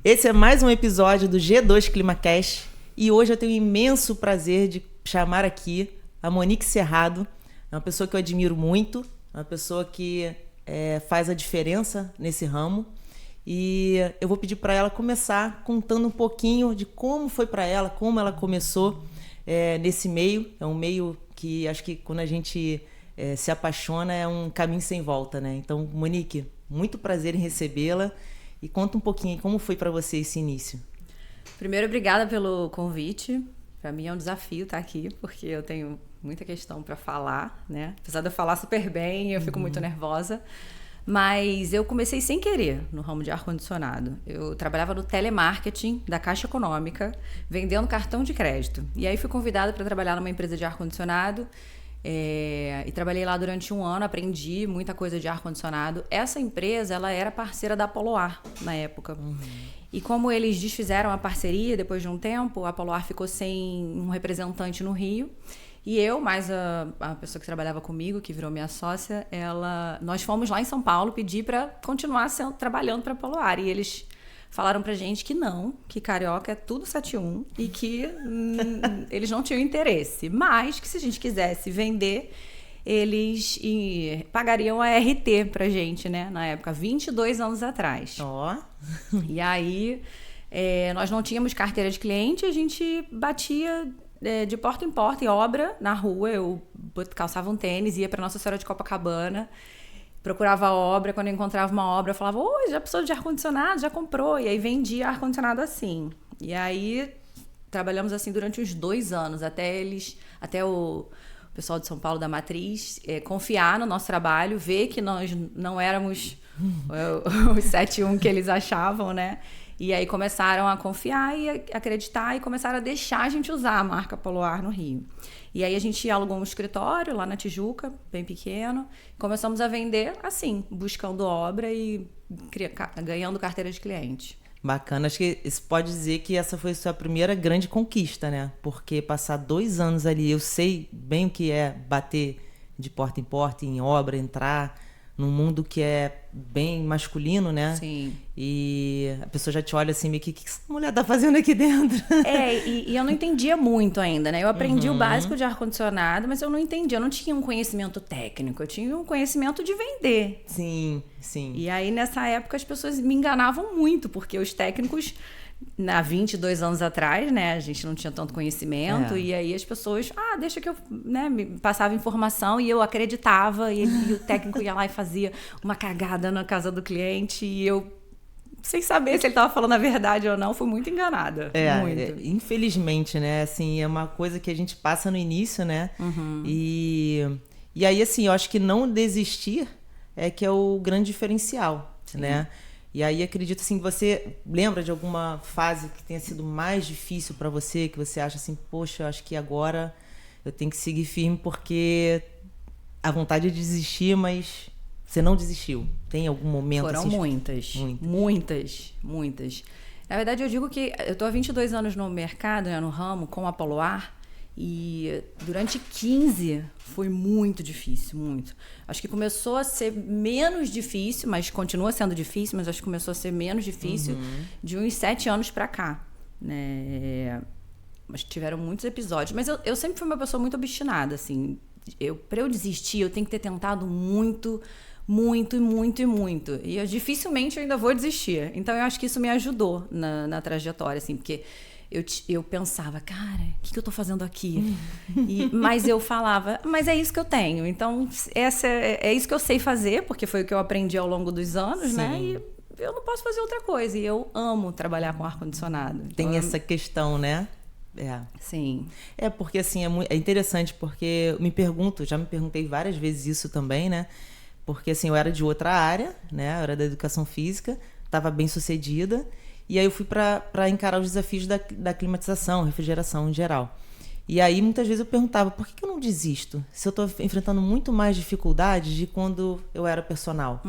Esse é mais um episódio do G2 ClimaCast e hoje eu tenho o imenso prazer de chamar aqui a Monique Cerrado. É uma pessoa que eu admiro muito, uma pessoa que faz a diferença nesse ramo. E eu vou pedir para ela começar contando um pouquinho de como foi para ela, como ela começou nesse meio. É um meio que acho que quando a gente se apaixona é um caminho sem volta, né? Então, Monique, muito prazer em recebê-la. E conta um pouquinho aí, como foi para você esse início? Primeiro, obrigada pelo convite. Para mim é um desafio estar aqui, porque eu tenho muita questão para falar, né? Apesar de eu falar super bem, eu fico muito nervosa. Mas eu comecei sem querer no ramo de ar-condicionado. Eu trabalhava no telemarketing da Caixa Econômica, vendendo cartão de crédito. E aí fui convidada para trabalhar numa empresa de ar-condicionado. E trabalhei lá durante um ano, aprendi muita coisa de ar-condicionado. Essa empresa, ela era parceira da Poloar na época. E como eles desfizeram a parceria depois de um tempo, a Poloar ficou sem um representante no Rio. E eu, mais a pessoa que trabalhava comigo, que virou minha sócia, nós fomos lá em São Paulo pedir para continuar trabalhando para a Poloar. E eles falaram pra gente que não, que carioca é tudo 71 e que eles não tinham interesse. Mas que se a gente quisesse vender, eles pagariam a RT pra gente, né? Na época, 22 anos atrás. Ó. E aí, nós não tínhamos carteira de cliente, a gente batia de porta em porta, em obra, na rua. Eu calçava um tênis, ia pra Nossa Senhora de Copacabana, procurava obra, quando eu encontrava uma obra, eu falava, já precisou de ar-condicionado? Já comprou? E aí vendia ar-condicionado assim. E aí trabalhamos assim durante uns 2 anos, até o pessoal de São Paulo da Matriz confiar no nosso trabalho, ver que nós não éramos os 71 que eles achavam, né? E aí começaram a confiar e acreditar e começaram a deixar a gente usar a marca Poloar no Rio. E aí a gente alugou um escritório lá na Tijuca, bem pequeno. Começamos a vender assim, buscando obra e ganhando carteira de cliente. Bacana, acho que isso pode dizer que essa foi a sua primeira grande conquista, né? Porque passar 2 anos ali, eu sei bem o que é bater de porta em porta, em obra, entrar num mundo que é bem masculino, né? Sim. E a pessoa já te olha assim, meio que essa mulher tá fazendo aqui dentro? E eu não entendia muito ainda, né? Eu aprendi o básico de ar-condicionado, mas eu não entendia, eu não tinha um conhecimento técnico, eu tinha um conhecimento de vender. Sim, sim. E aí, nessa época, as pessoas me enganavam muito, porque os técnicos, há 22 anos atrás, né, a gente não tinha tanto conhecimento, e aí as pessoas, deixa que eu, né, me passava informação e eu acreditava, e o técnico ia lá e fazia uma cagada na casa do cliente, e eu, sem saber se ele estava falando a verdade ou não, fui muito enganada. Muito. Infelizmente, né, assim, é uma coisa que a gente passa no início, né, e aí, assim, eu acho que não desistir é que é o grande diferencial, né? E aí acredito assim, você lembra de alguma fase que tenha sido mais difícil para você, que você acha assim, poxa, eu acho que agora eu tenho que seguir firme porque a vontade de desistir, mas você não desistiu? Tem algum momento Foram assim? Muitas. Na verdade, eu digo que eu tô há 22 anos no mercado, né, no ramo, com a Poloar, e durante 15 foi muito difícil, muito. Acho que começou a ser menos difícil, mas continua sendo difícil, mas acho que começou a ser menos difícil de uns 7 anos pra cá, né? Mas tiveram muitos episódios. Mas eu sempre fui uma pessoa muito obstinada, assim. Pra eu desistir, eu tenho que ter tentado muito. E dificilmente eu ainda vou desistir. Então eu acho que isso me ajudou na trajetória, assim, porque eu pensava, cara, o que eu tô fazendo aqui? Mas eu falava, mas é isso que eu tenho. Então, é isso que eu sei fazer, porque foi o que eu aprendi ao longo dos anos, né? E eu não posso fazer outra coisa. E eu amo trabalhar com ar-condicionado. Tem essa questão, né? Sim. Porque assim, é interessante, porque já me perguntei várias vezes isso também, né? Porque assim, eu era de outra área, né? Eu era da educação física, estava bem sucedida. E aí eu fui para encarar os desafios da climatização, refrigeração em geral. E aí muitas vezes eu perguntava, por que eu não desisto? Se eu estou enfrentando muito mais dificuldades de quando eu era personal.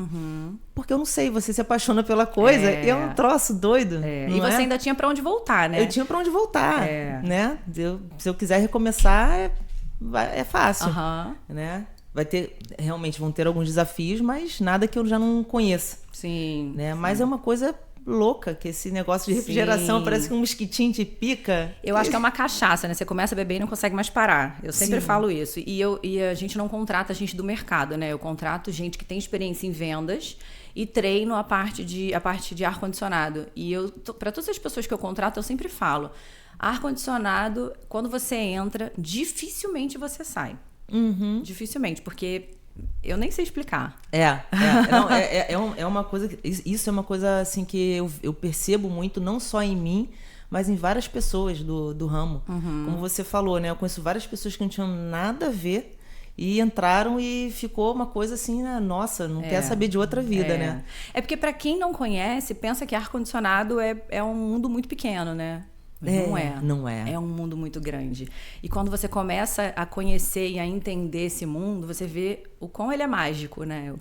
Porque eu não sei, você se apaixona pela coisa e é um troço doido. E você ainda tinha para onde voltar, né? Eu tinha para onde voltar, né? Se eu quiser recomeçar, é fácil, né? Realmente vão ter alguns desafios, mas nada que eu já não conheça. Sim. Né? Mas é uma coisa louca, que esse negócio de refrigeração Sim. parece que um mosquitinho te pica. Eu acho que é uma cachaça, né? Você começa a beber e não consegue mais parar. Eu sempre Sim. falo isso. E a gente não contrata gente do mercado, né? Eu contrato gente que tem experiência em vendas e treino a parte de ar-condicionado. E para todas as pessoas que eu contrato, eu sempre falo: ar-condicionado, quando você entra, dificilmente você sai. Dificilmente, porque eu nem sei explicar. É uma coisa. Isso é uma coisa assim que eu percebo muito, não só em mim, mas em várias pessoas do ramo. Como você falou, né? Eu conheço várias pessoas que não tinham nada a ver e entraram e ficou uma coisa assim, né? Nossa, não quer saber de outra vida, né? É porque para quem não conhece, pensa que ar-condicionado é um mundo muito pequeno, né? Mas não é. Não é. É um mundo muito grande. E quando você começa a conhecer e a entender esse mundo, você vê o quão ele é mágico, né?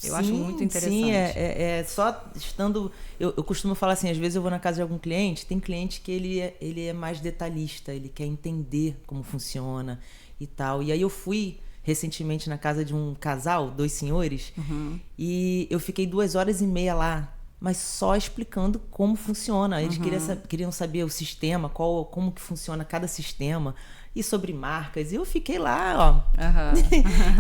Eu acho muito interessante. Sim, só estando... Eu costumo falar assim, às vezes eu vou na casa de algum cliente, tem cliente que ele é mais detalhista, ele quer entender como funciona e tal. E aí eu fui recentemente na casa de um casal, 2 senhores, e eu fiquei 2h30 lá, mas só explicando como funciona. Eles queriam saber o sistema, como que funciona cada sistema, e sobre marcas. E eu fiquei lá, ó.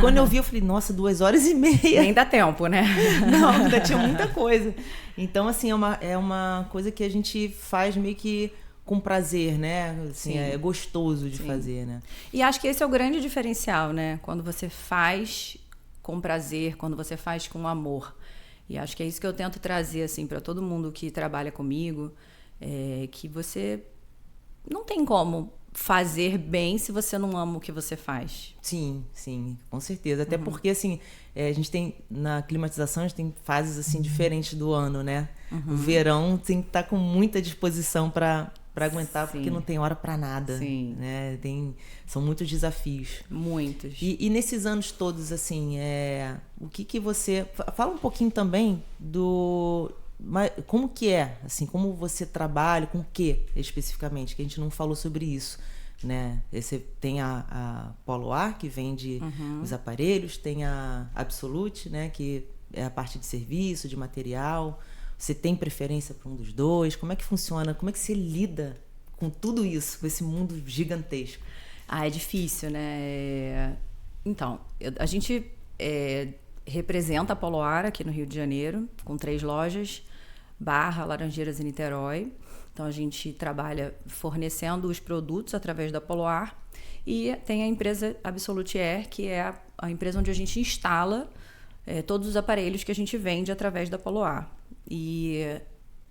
Quando eu vi, eu falei, nossa, 2h30. Nem dá tempo, né? Não, ainda tinha muita coisa. Então, assim, é uma coisa que a gente faz meio que com prazer, né? Assim, é gostoso de fazer, né? E acho que esse é o grande diferencial, né? Quando você faz com prazer, quando você faz com amor. E acho que é isso que eu tento trazer, assim, para todo mundo que trabalha comigo, que você não tem como fazer bem se você não ama o que você faz. Sim, com certeza. Até porque, assim, a gente tem, na climatização, a gente tem fases, assim, diferentes do ano, né? O verão tem que estar com muita disposição para aguentar, porque não tem hora para nada. Sim. Né? São muitos desafios. Muitos. E nesses anos todos, assim, o que você... Fala um pouquinho também como que é, assim, como você trabalha, com o que especificamente, que a gente não falou sobre isso, né? Você tem a Poloar, que vende os aparelhos, tem a Absolute, né? Que é a parte de serviço, de material. Você tem preferência para um dos dois? Como é que funciona? Como é que você lida com tudo isso, com esse mundo gigantesco? É difícil, né? Então, a gente representa a Poloar aqui no Rio de Janeiro, com 3 lojas, Barra, Laranjeiras e Niterói. Então, a gente trabalha fornecendo os produtos através da Poloar. E tem a empresa Absolute Air, que é a empresa onde a gente instala todos os aparelhos que a gente vende através da Poloar. E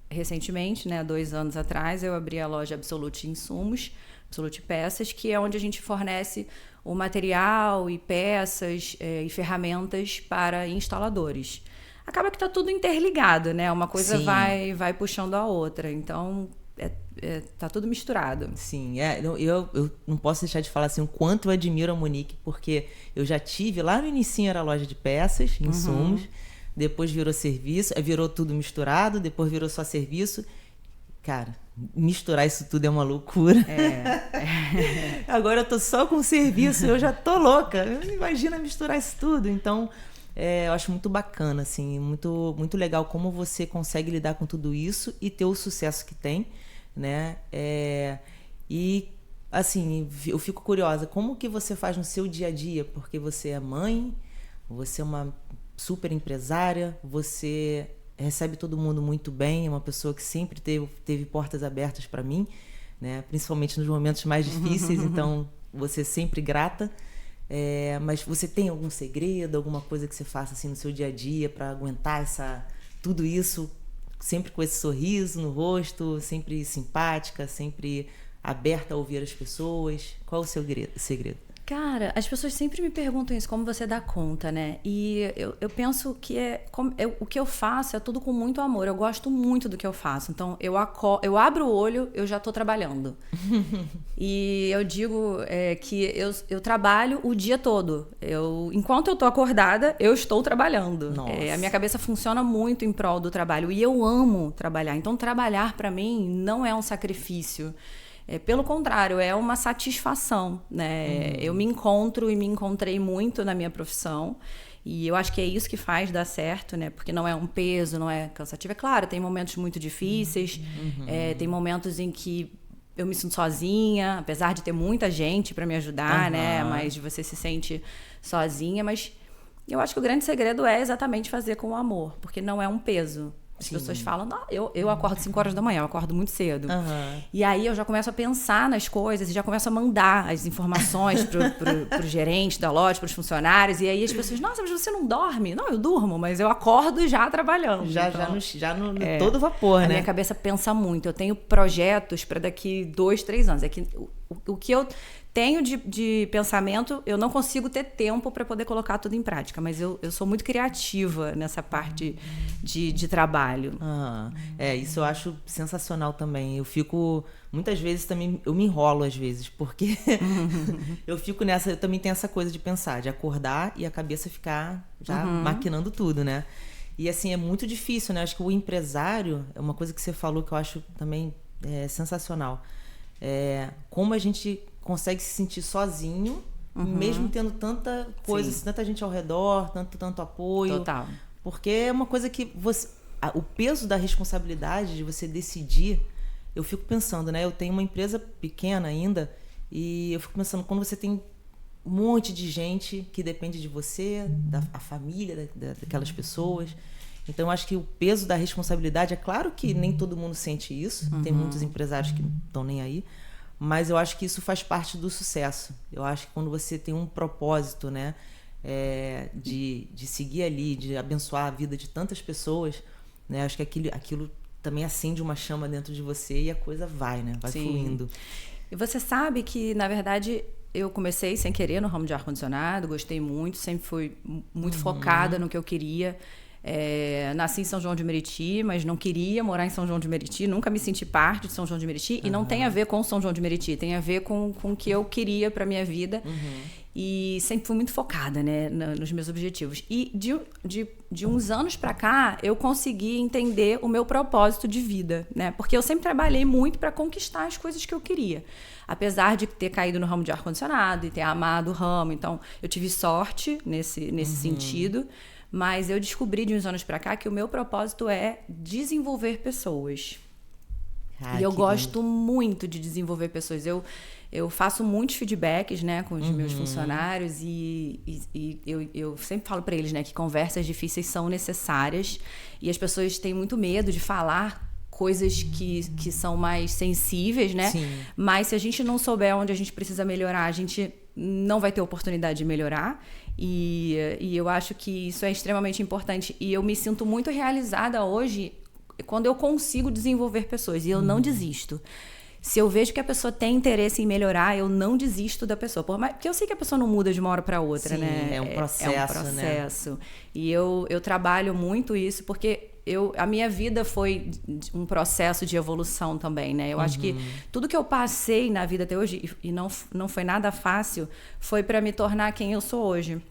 recentemente, né, 2 anos atrás, eu abri a loja Absolute Insumos, Absolute Peças, que é onde a gente fornece o material e peças e ferramentas para instaladores. Acaba que está tudo interligado, né? Uma coisa vai puxando a outra. Então, tá tudo misturado. Sim, eu não posso deixar de falar assim o quanto eu admiro a Monique, porque eu já tive, lá no inicinho era loja de peças, insumos, depois virou serviço, virou tudo misturado, depois virou só serviço. Cara, misturar isso tudo é uma loucura. Agora eu tô só com serviço, eu já tô louca. Imagina misturar isso tudo. Então, eu acho muito bacana, assim, muito, muito legal como você consegue lidar com tudo isso e ter o sucesso que tem, né? E, assim, eu fico curiosa, como que você faz no seu dia a dia? Porque você é mãe, você é uma super empresária, você recebe todo mundo muito bem, é uma pessoa que sempre teve portas abertas para mim, né? Principalmente nos momentos mais difíceis, então você é sempre grata. Mas você tem algum segredo, alguma coisa que você faça assim no seu dia a dia para aguentar tudo isso, sempre com esse sorriso no rosto, sempre simpática, sempre aberta a ouvir as pessoas? Qual o seu segredo? Cara, as pessoas sempre me perguntam isso, como você dá conta, né? E eu penso que o que eu faço é tudo com muito amor. Eu gosto muito do que eu faço. Então, eu abro o olho, eu já tô trabalhando. E eu digo que eu trabalho o dia todo. Enquanto eu tô acordada, eu estou trabalhando. A minha cabeça funciona muito em prol do trabalho. E eu amo trabalhar. Então, trabalhar para mim não é um sacrifício. Pelo contrário, é uma satisfação, né? Eu me encontro e me encontrei muito na minha profissão E eu acho que é isso que faz dar certo, né? Porque não é um peso, não é cansativo. É claro, tem momentos muito difíceis, tem momentos em que eu me sinto sozinha, apesar de ter muita gente para me ajudar, né? Mas você se sente sozinha. Mas eu acho que o grande segredo é exatamente fazer com amor, porque não é um peso. As pessoas falam, não, eu acordo 5 horas da manhã, eu acordo muito cedo. E aí eu já começo a pensar nas coisas e já começo a mandar as informações pro gerente da loja, pros funcionários. E aí as pessoas, nossa, mas você não dorme? Não, eu durmo, mas eu acordo já trabalhando. Já no todo vapor, né? A minha cabeça pensa muito. Eu tenho projetos para daqui 2, 3 anos. É que o que eu tenho de pensamento, eu não consigo ter tempo para poder colocar tudo em prática, mas eu sou muito criativa nessa parte de trabalho. Isso eu acho sensacional também. Eu fico, muitas vezes também, eu me enrolo às vezes, porque eu fico nessa, eu também tenho essa coisa de pensar, de acordar e a cabeça ficar já maquinando tudo, né? E assim, é muito difícil, né? Acho que o empresário, é uma coisa que você falou que eu acho também sensacional. Como a gente consegue se sentir sozinho, mesmo tendo tanta coisa, tanta gente ao redor, tanto apoio. Total. Porque é uma coisa que o peso da responsabilidade de você decidir, eu fico pensando, né? Eu tenho uma empresa pequena ainda e eu fico pensando, quando você tem um monte de gente que depende de você, a família daquelas pessoas. Então, eu acho que o peso da responsabilidade, é claro que nem todo mundo sente isso, tem muitos empresários que não estão nem aí, mas eu acho que isso faz parte do sucesso. Eu acho que quando você tem um propósito, né, de seguir ali, de abençoar a vida de tantas pessoas, né, acho que aquilo também acende uma chama dentro de você e a coisa vai, né, vai fluindo. E você sabe que, na verdade, eu comecei sem querer no ramo de ar-condicionado, gostei muito, sempre fui muito focada no que eu queria. Nasci em São João de Meriti, mas não queria morar em São João de Meriti, nunca me senti parte de São João de Meriti, e não tem a ver com São João de Meriti, tem a ver com o que eu queria para minha vida, e sempre fui muito focada, né, nos meus objetivos. E de uns anos para cá, eu consegui entender o meu propósito de vida, né, porque eu sempre trabalhei muito para conquistar as coisas que eu queria, apesar de ter caído no ramo de ar-condicionado e ter amado o ramo, então eu tive sorte nesse sentido. Mas eu descobri de uns anos pra cá que o meu propósito é desenvolver pessoas. E eu gosto muito de desenvolver pessoas. Eu faço muitos feedbacks, né, com os meus funcionários e eu sempre falo pra eles, né, que conversas difíceis são necessárias e as pessoas têm muito medo de falar coisas que são mais sensíveis, né? Sim. Mas se a gente não souber onde a gente precisa melhorar, a gente não vai ter oportunidade de melhorar. E eu acho que isso é extremamente importante. E eu me sinto muito realizada hoje quando eu consigo desenvolver pessoas. E eu não desisto. Se eu vejo que a pessoa tem interesse em melhorar, eu não desisto da pessoa. Porque eu sei que a pessoa não muda de uma hora para outra, Sim, né? É um processo. Né? E eu trabalho muito isso porque a minha vida foi um processo de evolução também, né? Eu acho que tudo que eu passei na vida até hoje, e não foi nada fácil, foi para me tornar quem eu sou hoje.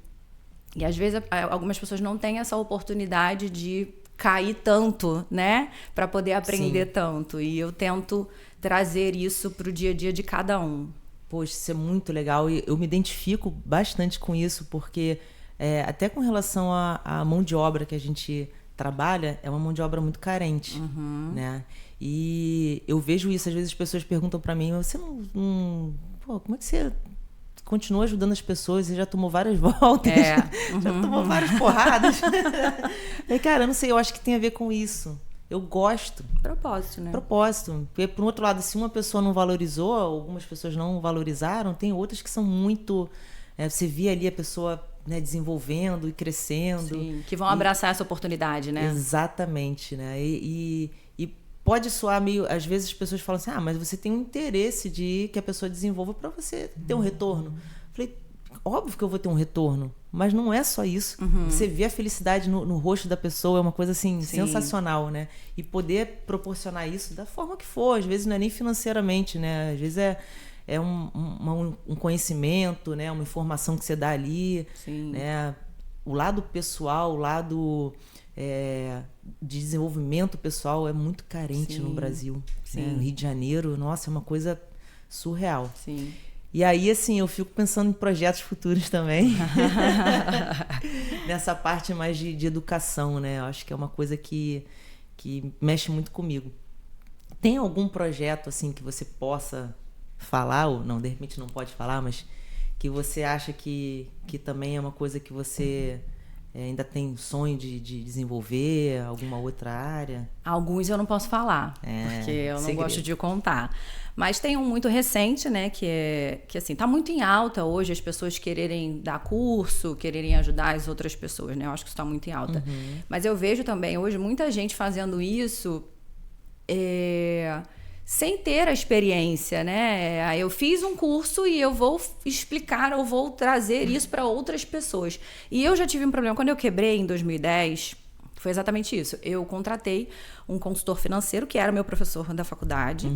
E às vezes algumas pessoas não têm essa oportunidade de cair tanto, né? Para poder aprender tanto. E eu tento trazer isso pro dia a dia de cada um. Poxa, isso é muito legal. E eu me identifico bastante com isso, porque até com relação à mão de obra que a gente trabalha, é uma mão de obra muito carente, né? E eu vejo isso, às vezes as pessoas perguntam para mim, você pô, como é que você continua ajudando as pessoas? Você já tomou várias voltas, já tomou várias porradas. E, cara, eu não sei, eu acho que tem a ver com isso. Eu gosto. Propósito, né? Propósito. Porque, por outro lado, se uma pessoa não valorizou, algumas pessoas não valorizaram, tem outras que são muito... você vê ali a pessoa, né, desenvolvendo e crescendo. Sim, que vão abraçar essa oportunidade, né? Exatamente, né? E pode soar meio... Às vezes as pessoas falam assim, mas você tem um interesse de que a pessoa desenvolva para você ter um retorno. Falei, óbvio que eu vou ter um retorno, mas não é só isso. Você vê a felicidade no rosto da pessoa, é uma coisa assim, sensacional, né? E poder proporcionar isso da forma que for, às vezes não é nem financeiramente, né? Às vezes é um conhecimento, né? Uma informação que você dá ali, né? O lado pessoal, o lado de desenvolvimento pessoal é muito carente no Brasil. Né? No Rio de Janeiro, nossa, é uma coisa surreal. Sim. E aí, assim, eu fico pensando em projetos futuros também. Nessa parte mais de educação, né? Eu acho que é uma coisa que mexe muito comigo. Tem algum projeto, assim, que você possa falar, ou não, de repente não pode falar, mas que você acha que também é uma coisa que você ainda tem sonho de desenvolver, alguma outra área? Alguns eu não posso falar, porque eu não gosto de contar. Mas tem um muito recente, né, que assim, tá muito em alta hoje as pessoas quererem dar curso, quererem ajudar as outras pessoas, né? Eu acho que isso tá muito em alta. Mas eu vejo também hoje muita gente fazendo isso sem ter a experiência, né? Eu fiz um curso e eu vou explicar, eu vou trazer isso para outras pessoas. E eu já tive um problema. Quando eu quebrei em 2010, foi exatamente isso. Eu contratei um consultor financeiro, que era meu professor da faculdade.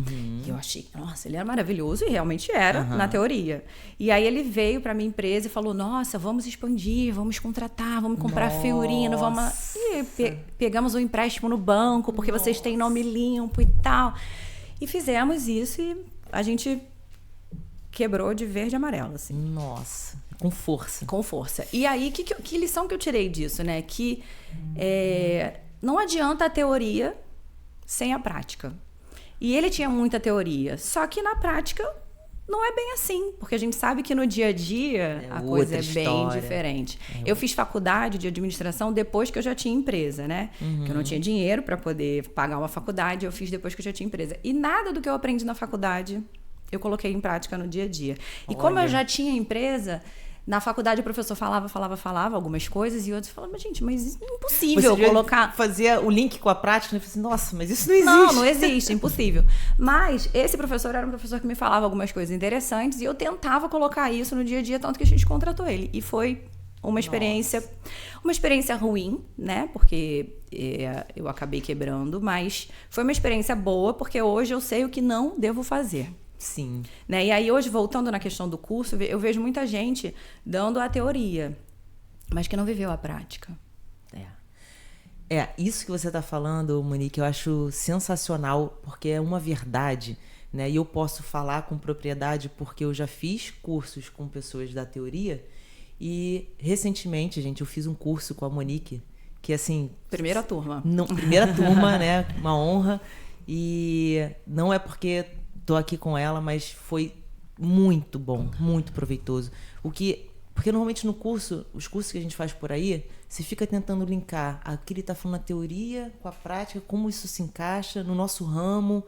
E eu achei, nossa, ele era maravilhoso, e realmente era, na teoria. E aí ele veio para minha empresa e falou, nossa, vamos expandir, vamos contratar, vamos comprar figurino, vamos... E pegamos um empréstimo no banco, porque vocês têm nome limpo e tal. E fizemos isso e a gente quebrou de verde e amarelo, assim. Nossa, com força. Com força. E aí, que lição que eu tirei disso, né? Que não adianta a teoria sem a prática. E ele tinha muita teoria, só que na prática não é bem assim, porque a gente sabe que no dia a dia a coisa é bem diferente. Eu fiz faculdade de administração depois que eu já tinha empresa, né? Que eu não tinha dinheiro para poder pagar uma faculdade, eu fiz depois que eu já tinha empresa. E nada do que eu aprendi na faculdade eu coloquei em prática no dia a dia. E como eu já tinha empresa, na faculdade o professor falava algumas coisas e outros falavam, mas isso é impossível colocar... Fazia o link com a prática e falei assim, nossa, mas isso não existe. Não existe, impossível. Mas esse professor era um professor que me falava algumas coisas interessantes e eu tentava colocar isso no dia a dia, tanto que a gente contratou ele. E foi uma experiência ruim, né? Porque eu acabei quebrando, mas foi uma experiência boa, porque hoje eu sei o que não devo fazer. Sim. Né? E aí hoje, voltando na questão do curso, eu vejo muita gente dando a teoria, mas que não viveu a prática. Isso que você está falando, Monique, eu acho sensacional, porque é uma verdade, né? E eu posso falar com propriedade porque eu já fiz cursos com pessoas da teoria e recentemente, gente, eu fiz um curso com a Monique, que assim... Primeira turma, né? Uma honra. E não é porque... Tô aqui com ela, mas foi muito bom, muito proveitoso. Porque normalmente no curso, os cursos que a gente faz por aí, você fica tentando linkar aquilo que ele tá falando na teoria com a prática, como isso se encaixa no nosso ramo.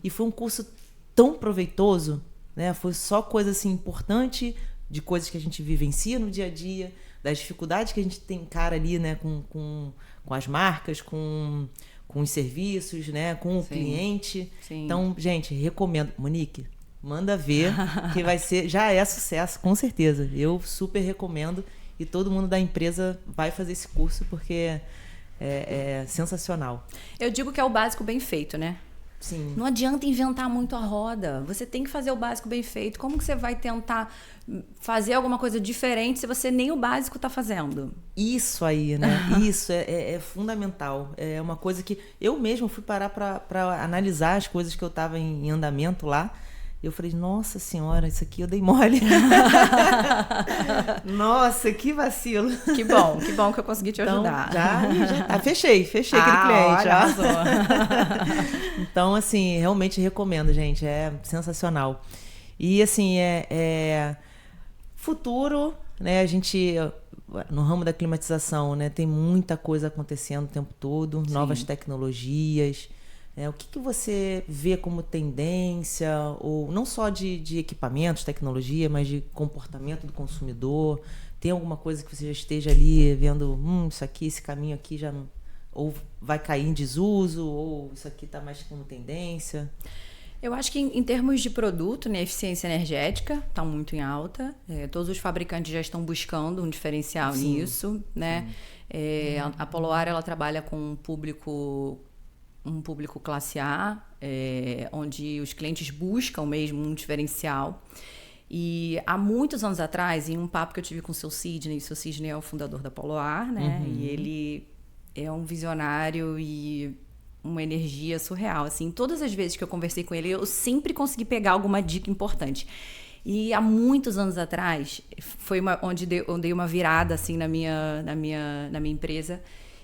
E foi um curso tão proveitoso, né? Foi só coisa assim importante, de coisas que a gente vivencia no dia a dia, das dificuldades que a gente tem cara ali, né, com as marcas, com os serviços, né, com o cliente. Sim. Então, gente, recomendo. Monique, manda ver, que já é sucesso, com certeza. Eu super recomendo e todo mundo da empresa vai fazer esse curso porque é sensacional. Eu digo que é o básico bem feito, né? Sim. Não adianta inventar muito a roda. Você tem que fazer o básico bem feito. Como que você vai tentar fazer alguma coisa diferente se você nem o básico está fazendo? Isso aí, né? Isso é fundamental. É uma coisa que eu mesmo fui parar para analisar as coisas que eu estava em andamento lá. Eu falei, nossa senhora, isso aqui eu dei mole. Nossa, que vacilo. Que bom que eu consegui te ajudar. Já fechei aquele cliente. Então, assim, realmente recomendo, gente. É sensacional. E, assim, futuro, né? A gente, no ramo da climatização, né? Tem muita coisa acontecendo o tempo todo. Sim. Novas tecnologias. O que você vê como tendência, ou não só de equipamentos, tecnologia, mas de comportamento do consumidor? Tem alguma coisa que você já esteja ali vendo, isso aqui, esse caminho aqui já não, ou vai cair em desuso, ou isso aqui está mais como tendência? Eu acho que em termos de produto, né, eficiência energética está muito em alta. Todos os fabricantes já estão buscando um diferencial nisso, né? A Poloar, ela trabalha com um público classe A, onde os clientes buscam mesmo um diferencial. E há muitos anos atrás, em um papo que eu tive com o seu Sidney é o fundador da Poloar, né? E ele é um visionário e uma energia surreal. Assim, todas as vezes que eu conversei com ele, eu sempre consegui pegar alguma dica importante. E há muitos anos atrás, foi onde eu dei uma virada assim na minha empresa,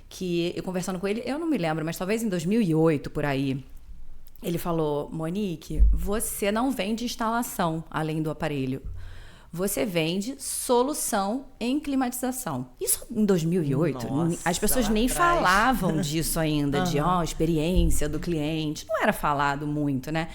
que eu conversando com ele, eu não me lembro, mas talvez em 2008, por aí, ele falou: Monique, você não vende instalação além do aparelho. Você vende solução em climatização. Isso em 2008, Nossa, as pessoas nem falavam disso ainda, de experiência do cliente. Não era falado muito, né?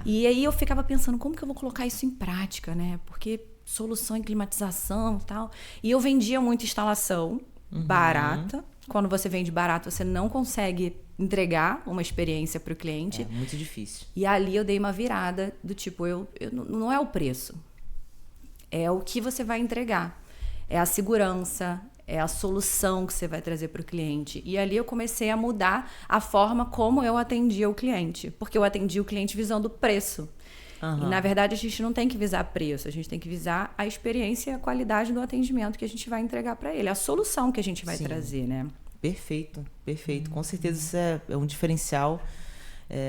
E aí eu ficava pensando, como que eu vou colocar isso em prática, né? Porque solução em climatização e tal. E eu vendia muita instalação barata. Quando você vende barato, você não consegue entregar uma experiência para o cliente. É muito difícil. E ali eu dei uma virada do tipo, não é o preço. É o que você vai entregar. É a segurança, é a solução que você vai trazer para o cliente. E ali eu comecei a mudar a forma como eu atendia o cliente. Porque eu atendia o cliente visando preço. E, na verdade, a gente não tem que visar preço. A gente tem que visar a experiência e a qualidade do atendimento que a gente vai entregar para ele. A solução que a gente vai trazer, né? Perfeito, perfeito. Com certeza isso é um diferencial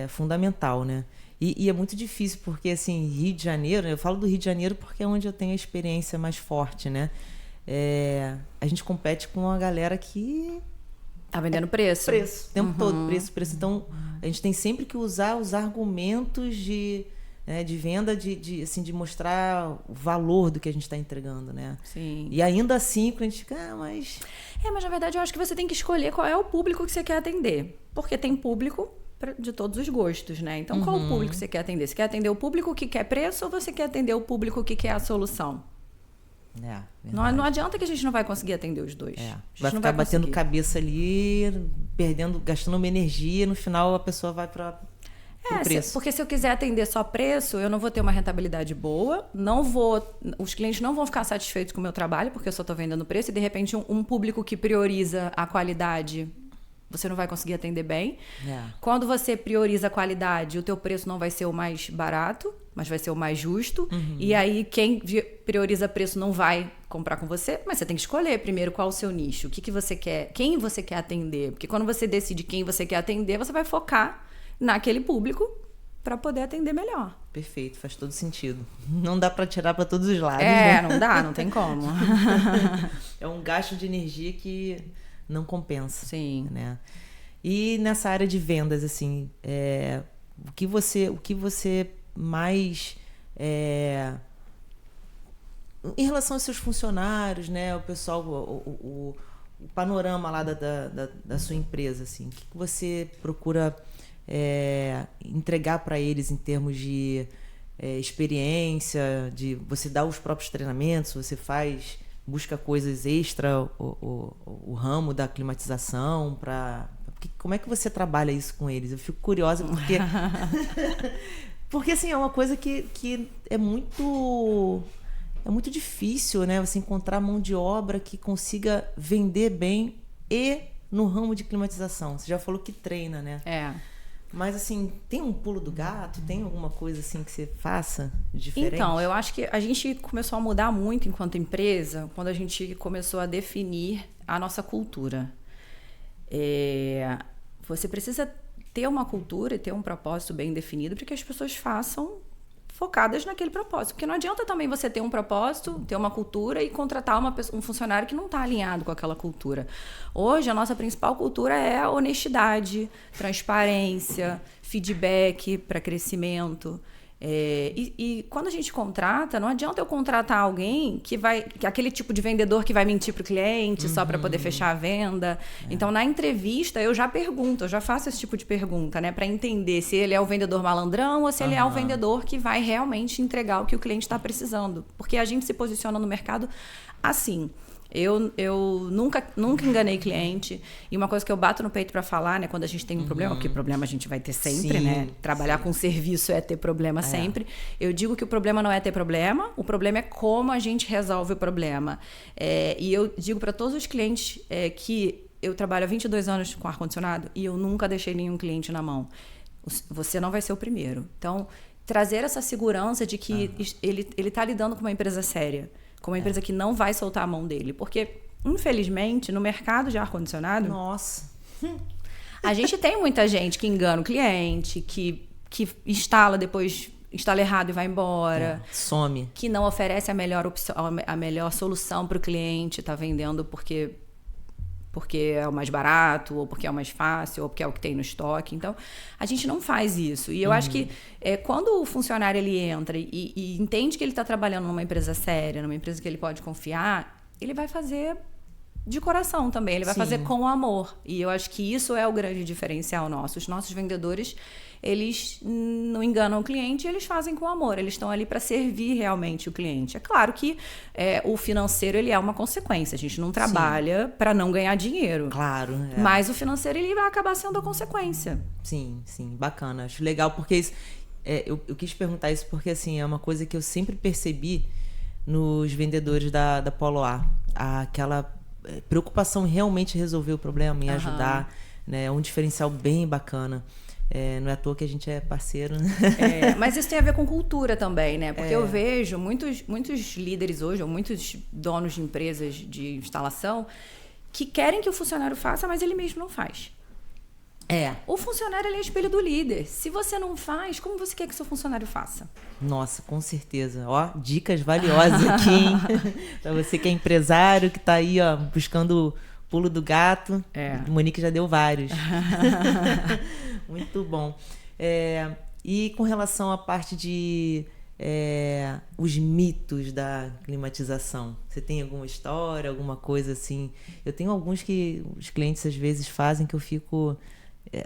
fundamental, né? E é muito difícil, porque, assim, Rio de Janeiro, eu falo do Rio de Janeiro porque é onde eu tenho a experiência mais forte, né? A gente compete com uma galera que... Tá vendendo preço. Preço, o tempo todo, preço. Então, a gente tem sempre que usar os argumentos de venda, de mostrar o valor do que a gente está entregando, né? Sim. E ainda assim, quando a gente fica, mas na verdade, eu acho que você tem que escolher qual é o público que você quer atender. Porque tem público de todos os gostos, né? Então, qual o público que você quer atender? Você quer atender o público que quer preço ou você quer atender o público que quer a solução? Não adianta que a gente não vai conseguir atender os dois. Vai ficar batendo cabeça ali, gastando uma energia, no final a pessoa vai para o preço. Porque se eu quiser atender só preço, eu não vou ter uma rentabilidade boa, os clientes não vão ficar satisfeitos com o meu trabalho, porque eu só estou vendendo preço, e de repente um público que prioriza a qualidade, você não vai conseguir atender bem. Quando você prioriza a qualidade, o teu preço não vai ser o mais barato, mas vai ser o mais justo. E aí quem prioriza preço não vai comprar com você, mas você tem que escolher primeiro qual o seu nicho, o que você quer, quem você quer atender. Porque quando você decide quem você quer atender, você vai focar naquele público para poder atender melhor. Perfeito, faz todo sentido. Não dá para tirar para todos os lados. Né? Não dá, não tem como. É um gasto de energia que não compensa. Sim. Né? E nessa área de vendas, assim, o que você mais... em relação aos seus funcionários, né? O pessoal, o panorama lá da sua empresa, assim, o que você procura entregar para eles em termos de experiência, de você dar os próprios treinamentos, você busca coisas extra, o ramo da climatização, como é que você trabalha isso com eles? Eu fico curiosa porque porque assim, é uma coisa que é muito difícil, né? Você encontrar mão de obra que consiga vender bem e no ramo de climatização. Você já falou que treina, né? Mas, assim, tem um pulo do gato? Tem alguma coisa, assim, que você faça diferente? Então, eu acho que a gente começou a mudar muito enquanto empresa quando a gente começou a definir a nossa cultura. Você precisa ter uma cultura e ter um propósito bem definido para que as pessoas façam focadas naquele propósito. Porque não adianta também você ter um propósito, ter uma cultura e contratar um funcionário que não está alinhado com aquela cultura. Hoje, a nossa principal cultura é a honestidade, transparência, feedback para crescimento. E quando a gente contrata, não adianta eu contratar alguém que aquele tipo de vendedor que vai mentir para o cliente só para poder fechar a venda. Então, na entrevista, eu já faço esse tipo de pergunta, né, para entender se ele é o vendedor malandrão ou se ele é o vendedor que vai realmente entregar o que o cliente está precisando. Porque a gente se posiciona no mercado assim. Eu nunca enganei cliente. E uma coisa que eu bato no peito para falar, né, quando a gente tem um problema, porque problema a gente vai ter sempre, né? Trabalhar com serviço é ter problema sempre. Eu digo que o problema não é ter problema, o problema é como a gente resolve o problema. E eu digo para todos os clientes que eu trabalho há 22 anos com ar-condicionado e eu nunca deixei nenhum cliente na mão. Você não vai ser o primeiro. Então, trazer essa segurança de que ele está lidando com uma empresa séria, com uma empresa que não vai soltar a mão dele. Porque, infelizmente, no mercado de ar-condicionado... Nossa! A gente tem muita gente que engana o cliente, que instala, depois instala errado e vai embora. Some. Que não oferece a melhor opção, a melhor solução para o cliente, tá vendendo porque é o mais barato, ou porque é o mais fácil, ou porque é o que tem no estoque. Então, a gente não faz isso. E eu acho que quando o funcionário ele entra e entende que ele está trabalhando numa empresa séria, numa empresa que ele pode confiar, ele vai fazer de coração também, ele vai fazer com amor. E eu acho que isso é o grande diferencial nosso. Os nossos vendedores, eles não enganam o cliente, eles fazem com amor. Eles estão ali para servir realmente o cliente. É claro que o financeiro ele é uma consequência. A gente não trabalha para não ganhar dinheiro. Claro. Mas o financeiro ele vai acabar sendo a consequência. Sim, bacana. Acho legal porque isso, eu quis perguntar isso porque assim, é uma coisa que eu sempre percebi nos vendedores da Polo A. Aquela preocupação em realmente resolver o problema, em ajudar, né? É um diferencial bem bacana. Não é à toa que a gente é parceiro, né? Mas isso tem a ver com cultura também, né? Porque eu vejo muitos líderes hoje, ou muitos donos de empresas de instalação, que querem que o funcionário faça, mas ele mesmo não faz. O funcionário ele é espelho do líder. Se você não faz, como você quer que seu funcionário faça? Nossa, com certeza. Ó, dicas valiosas aqui, hein? Pra você que é empresário, que tá aí, ó, buscando o pulo do gato. Monique já deu vários. Muito bom. E com relação à parte de os mitos da climatização, você tem alguma história, alguma coisa assim? Eu tenho alguns que os clientes às vezes fazem que eu fico...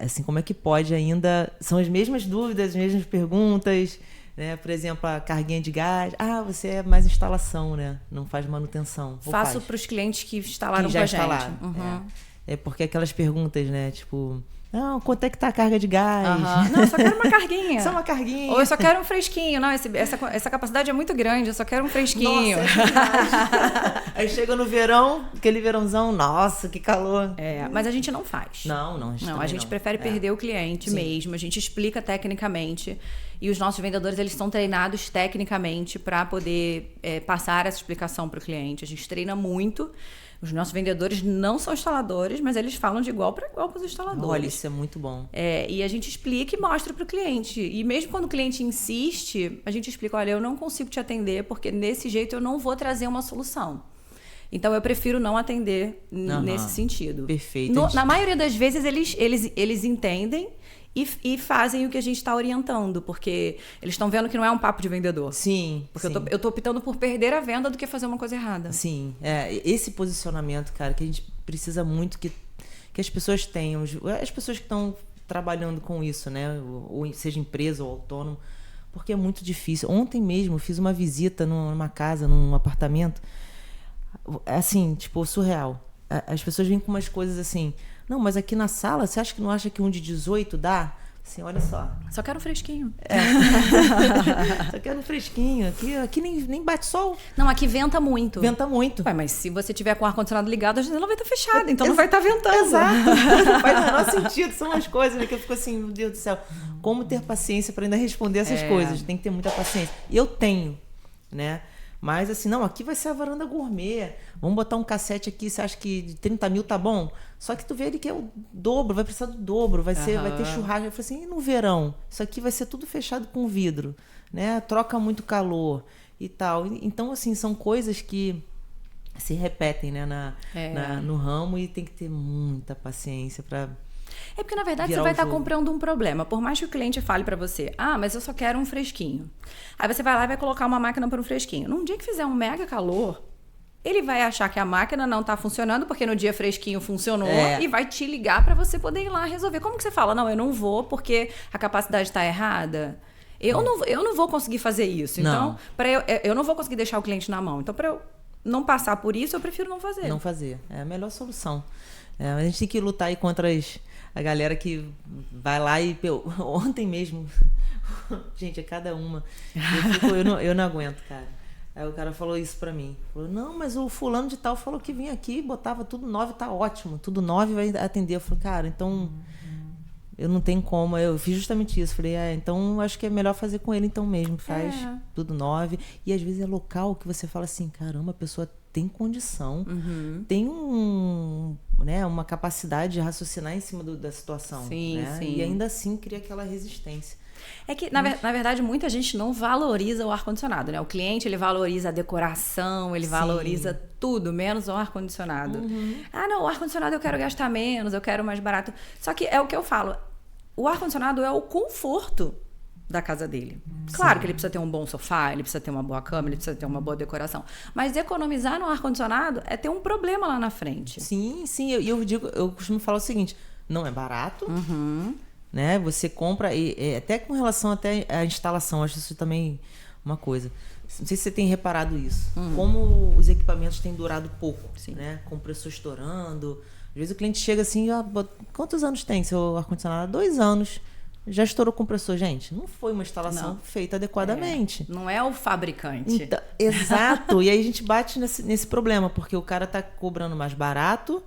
assim, como é que pode ainda... São as mesmas dúvidas, as mesmas perguntas, né? Por exemplo, a carguinha de gás. Você é mais instalação, né? Não faz manutenção. Faço para os clientes que instalaram com a gente. Porque aquelas perguntas, né? Tipo... Não, quanto é que tá a carga de gás? Não, eu só quero uma carguinha. Só uma carguinha. Ou eu só quero um fresquinho. Não, essa capacidade é muito grande, eu só quero um fresquinho. Nossa, aí chega no verão, aquele verãozão, nossa, que calor. Mas a gente não faz. Não, a gente prefere perder o cliente mesmo. A gente explica tecnicamente. E os nossos vendedores, eles são treinados tecnicamente para poder passar essa explicação para o cliente. A gente treina muito. Os nossos vendedores não são instaladores, mas eles falam de igual para igual com os instaladores. Olha, isso é muito bom. E a gente explica e mostra para o cliente. E mesmo quando o cliente insiste, a gente explica, olha, eu não consigo te atender porque desse jeito eu não vou trazer uma solução. Então, eu prefiro não atender nesse sentido. Perfeito. Na maioria das vezes, eles entendem e fazem o que a gente está orientando, porque eles estão vendo que não é um papo de vendedor. Sim. Porque eu tô optando por perder a venda do que fazer uma coisa errada. Sim. Esse posicionamento, cara, que a gente precisa muito que as pessoas tenham, as pessoas que estão trabalhando com isso, né? Ou seja empresa ou autônomo, porque é muito difícil. Ontem mesmo eu fiz uma visita numa casa, num apartamento, assim, tipo, surreal. As pessoas vêm com umas coisas assim... Não, mas aqui na sala, você acha que não acha que um de 18 dá? Assim, olha só. Só quero um fresquinho. Só quero um fresquinho. Aqui nem bate sol. Não, aqui venta muito. Venta muito. Mas se você tiver com o ar-condicionado ligado, a janela vai estar fechada, então não vai estar ventando. Exato. Não faz o menor sentido. São umas coisas, né, que eu fico assim, meu Deus do céu. Como ter paciência para ainda responder essas coisas? Tem que ter muita paciência. E eu tenho, né? Mas assim, não, aqui vai ser a varanda gourmet. Vamos botar um cassete aqui, você acha que de 30 mil tá bom? Só que tu vê ele que é o dobro, vai precisar do dobro, vai ter churrasco. Eu falei assim, e no verão? Isso aqui vai ser tudo fechado com vidro, né? Troca muito calor e tal. Então, assim, são coisas que se repetem, né, no ramo e tem que ter muita paciência para... porque, na verdade, você vai estar comprando um problema. Por mais que o cliente fale para você, mas eu só quero um fresquinho. Aí você vai lá e vai colocar uma máquina para um fresquinho. Num dia que fizer um mega calor, ele vai achar que a máquina não está funcionando, porque no dia fresquinho funcionou, e vai te ligar para você poder ir lá resolver. Como que você fala? Não, eu não vou porque a capacidade está errada. Eu não vou conseguir fazer isso. Então, eu não vou conseguir deixar o cliente na mão. Então, para eu não passar por isso, eu prefiro não fazer. Não fazer. É a melhor solução. A gente tem que lutar aí contra a galera que vai lá e... Ontem mesmo... Gente, é cada uma. Eu não aguento, cara. Aí o cara falou isso pra mim. Falou, não, mas o fulano de tal falou que vinha aqui, botava tudo 9, tá ótimo. Tudo 9 vai atender. Eu falei, cara, então... Eu não tenho como. Eu fiz justamente isso. Falei, então acho que é melhor fazer com ele então mesmo. Faz tudo 9. E às vezes é local que você fala assim, caramba, a pessoa tem condição, tem uma capacidade de raciocinar em cima da situação. Sim, né? sim. E ainda assim cria aquela resistência. É que, na verdade, muita gente não valoriza o ar-condicionado, né? O cliente, ele valoriza a decoração, ele valoriza tudo, menos o ar-condicionado. Ah, não, o ar-condicionado eu quero gastar menos, eu quero mais barato. Só que é o que eu falo, o ar-condicionado é o conforto da casa dele. Claro que ele precisa ter um bom sofá, ele precisa ter uma boa cama, ele precisa ter uma boa decoração. Mas economizar no ar-condicionado é ter um problema lá na frente. Sim, eu costumo falar o seguinte, não é barato, né? Você compra, até com relação até à instalação, acho isso também uma coisa. Não sei se você tem reparado isso. Como os equipamentos têm durado pouco, né? Com o compressor estourando. Às vezes o cliente chega assim, quantos anos tem seu ar-condicionado? 2 anos. Já estourou o compressor, gente. Não foi uma instalação feita adequadamente. Não é o fabricante. Então, exato. E aí a gente bate nesse problema, porque o cara tá cobrando mais barato,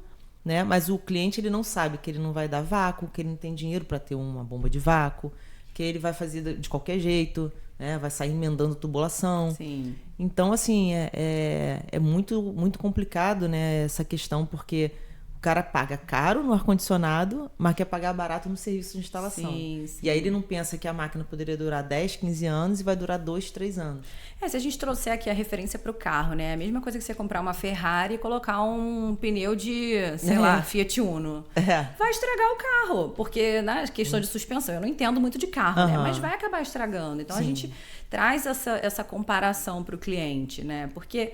né? Mas o cliente, ele não sabe que ele não vai dar vácuo, que ele não tem dinheiro para ter uma bomba de vácuo, que ele vai fazer de qualquer jeito, né? Vai sair emendando tubulação. Sim. Então, assim, é muito, muito complicado, né? Essa questão, porque o cara paga caro no ar-condicionado, mas quer pagar barato no serviço de instalação. Sim. E aí ele não pensa que a máquina poderia durar 10, 15 anos e vai durar 2, 3 anos. Se a gente trouxer aqui a referência para o carro, né? A mesma coisa que você comprar uma Ferrari e colocar um pneu de, sei lá, Fiat Uno. Vai estragar o carro, porque na questão de suspensão, eu não entendo muito de carro, né? Mas vai acabar estragando. Então a gente traz essa comparação para o cliente, né? Porque...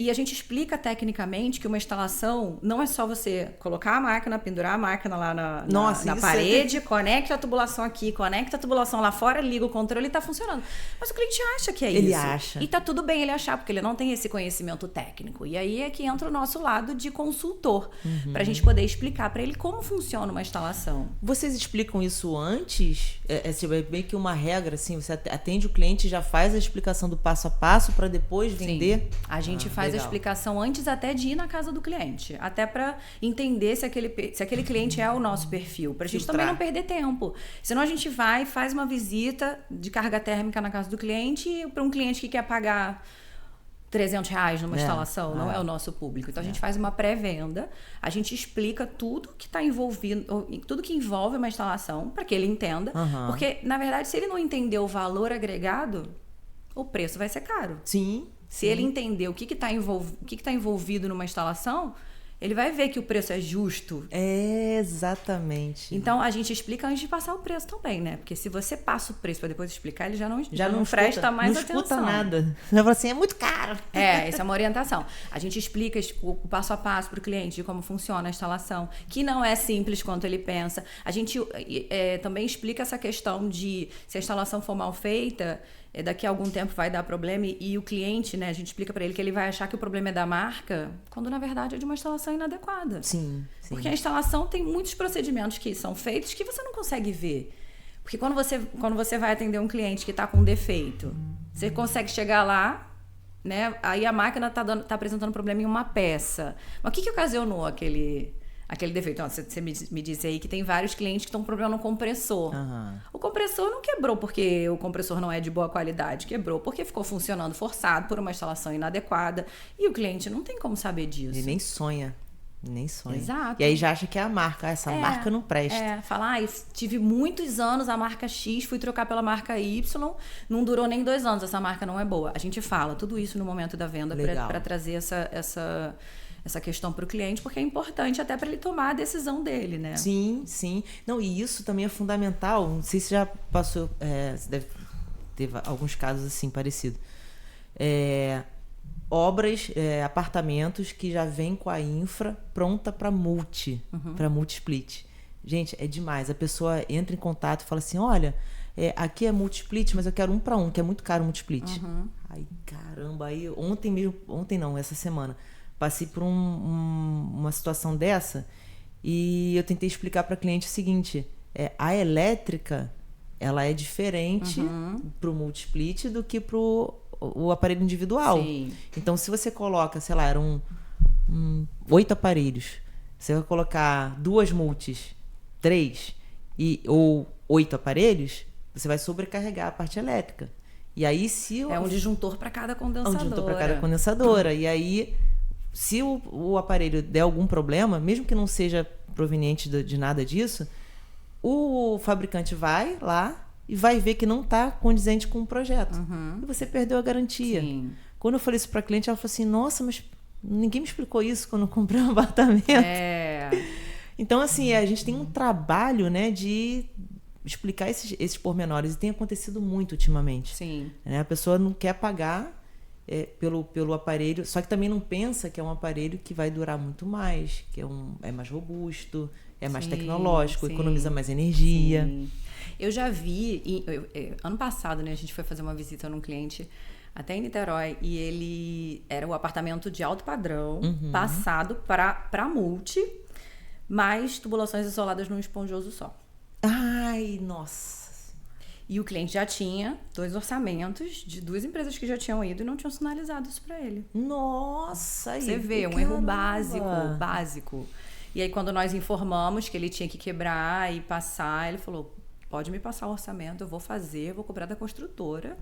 E a gente explica tecnicamente que uma instalação não é só você colocar a máquina, pendurar a máquina lá na parede, conecta a tubulação aqui, conecta a tubulação lá fora, liga o controle e tá funcionando. Mas o cliente acha que é isso. Ele acha. E tá tudo bem ele achar, porque ele não tem esse conhecimento técnico. E aí é que entra o nosso lado de consultor, pra gente poder explicar pra ele como funciona uma instalação. Vocês explicam isso antes? É meio que uma regra, assim, você atende o cliente e já faz a explicação do passo a passo para depois vender? Sim. A gente faz a explicação antes até de ir na casa do cliente. Até para entender se aquele cliente é o nosso perfil. Para a gente também não perder tempo. Senão a gente vai, faz uma visita de carga térmica na casa do cliente para um cliente que quer pagar R$300 numa instalação. Não é o nosso público. Então a gente faz uma pré-venda. A gente explica tudo que está envolvido, tudo que envolve uma instalação para que ele entenda. Porque, na verdade, se ele não entender o valor agregado, o preço vai ser caro. Sim. Se ele entender o que está envolvido numa instalação, ele vai ver que o preço é justo. Exatamente. Então, a gente explica antes de passar o preço também, né? Porque se você passa o preço para depois explicar, ele já não presta mais atenção. Não escuta nada. Ele fala assim, é muito caro. Essa é uma orientação. A gente explica o passo a passo para o cliente de como funciona a instalação, que não é simples quanto ele pensa. A gente também explica essa questão de se a instalação for mal feita, daqui a algum tempo vai dar problema e o cliente, né, a gente explica para ele que ele vai achar que o problema é da marca, quando na verdade é de uma instalação inadequada. Sim. Porque a instalação tem muitos procedimentos que são feitos que você não consegue ver. Porque quando você vai atender um cliente que está com um defeito, você consegue chegar lá, né, aí a máquina tá apresentando problema em uma peça. Mas o que ocasionou aquele defeito? Você me disse aí que tem vários clientes que estão com problema no compressor. O compressor não quebrou porque o compressor não é de boa qualidade. Quebrou porque ficou funcionando forçado por uma instalação inadequada. E o cliente não tem como saber disso. Ele nem sonha. Exato. E aí já acha que é a marca. Essa marca não presta. Fala, tive muitos anos a marca X, fui trocar pela marca Y, não durou nem 2 anos, essa marca não é boa. A gente fala tudo isso no momento da venda para trazer essa questão para o cliente, porque é importante até para ele tomar a decisão dele, né? Sim. Não, e isso também é fundamental. Não sei se já passou, você deve ter alguns casos assim parecidos. Obras, apartamentos que já vêm com a infra pronta para para multi-split. Gente, é demais. A pessoa entra em contato e fala assim, olha, aqui é multi-split, mas eu quero 1 para 1, que é muito caro o multi-split. Ai, caramba, aí ontem não, essa semana, passei por uma situação dessa e eu tentei explicar para a cliente o seguinte, a elétrica, ela é diferente para o multi-split do que para o aparelho individual. Sim. Então, se você coloca, sei lá, eram 8 aparelhos, você vai colocar 2 multis, 3 ou 8 aparelhos, você vai sobrecarregar a parte elétrica. E aí, se é um disjuntor para cada condensadora. E aí, se o aparelho der algum problema, mesmo que não seja proveniente de nada disso, o fabricante vai lá, e vai ver que não está condizente com o projeto. E você perdeu a garantia. Sim. Quando eu falei isso para a cliente, ela falou assim, nossa, mas ninguém me explicou isso quando eu comprei um apartamento. Então, assim, a gente tem um trabalho, né, de explicar esses pormenores. E tem acontecido muito ultimamente. Sim. Né? A pessoa não quer pagar pelo aparelho, só que também não pensa que é um aparelho que vai durar muito mais, que é mais robusto, é mais tecnológico, economiza mais energia. Sim. Eu já vi, ano passado, né, a gente foi fazer uma visita num cliente até em Niterói, e ele era o apartamento de alto padrão, passado para multi, mais tubulações isoladas num esponjoso só. Ai, nossa! E o cliente já tinha 2 orçamentos de 2 empresas que já tinham ido e não tinham sinalizado isso para ele. Nossa! Você vê, um erro básico. E aí, quando nós informamos que ele tinha que quebrar e passar, ele falou, pode me passar o orçamento, eu vou fazer, eu vou cobrar da construtora.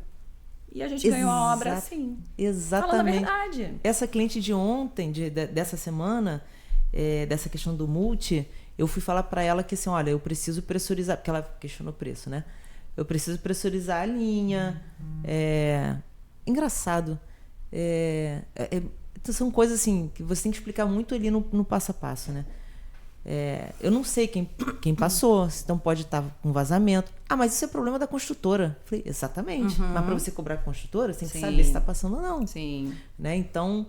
E a gente ganhou a obra assim. Exatamente. Falando a verdade. Essa cliente de ontem, dessa semana, dessa questão do multi, eu fui falar para ela que assim, olha, eu preciso pressurizar, porque ela questionou o preço, né? Eu preciso pressurizar a linha. Engraçado. São coisas assim que você tem que explicar muito ali no passo a passo, né? Eu não sei quem passou, então pode estar com vazamento. Ah, mas isso é problema da construtora. Eu falei, exatamente. Mas para você cobrar a construtora, você tem que saber se está passando ou não. Sim. Né? Então,